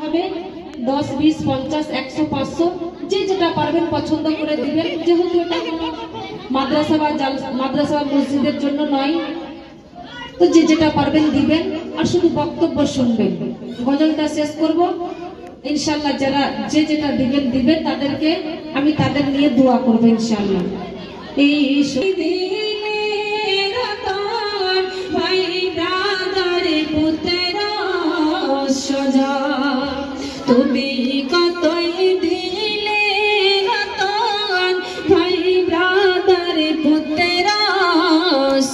হবে 10, 20, 50, 100, 500 যে যেটা পারবেন পছন্দ করে দিবেন। যেহেতু এটা কোনো মাদ্রাসা বা মসজিদের জন্য নয়, তো যে যেটা পারবেন দিবেন আর শুধু বক্তব্য শুনবেন। গজলটা শেষ করব ইনশাআল্লাহ। যারা যে যেটা দিবেন তাদেরকে আমি তাদের নিয়ে দোয়া করব ইনশাআল্লাহ। এই ভাই ব্রাদার পুত্রা সজা তুমি কতই দিলে রতন, ভাই ব্রাদার পুত্রা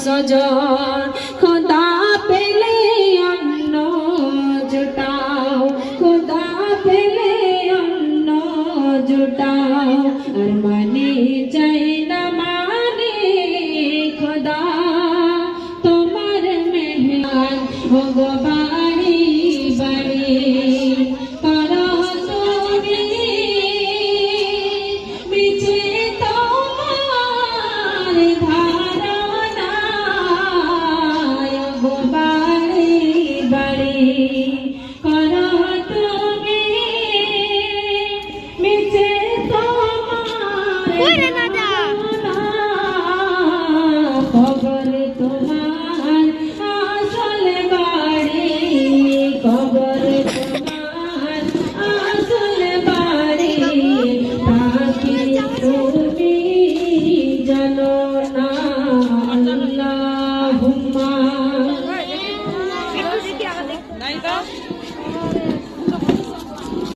সজন। খোদা পেলে অন্ন জুটাও, খোদা পেলে অন্ন জুটাও, আর মানে চাই না মানে খোদা তোমার মেহমান ভগবানী বাড়ি করো তুমি মিছে তোমার ধারণা বাড়ি বাড়ি।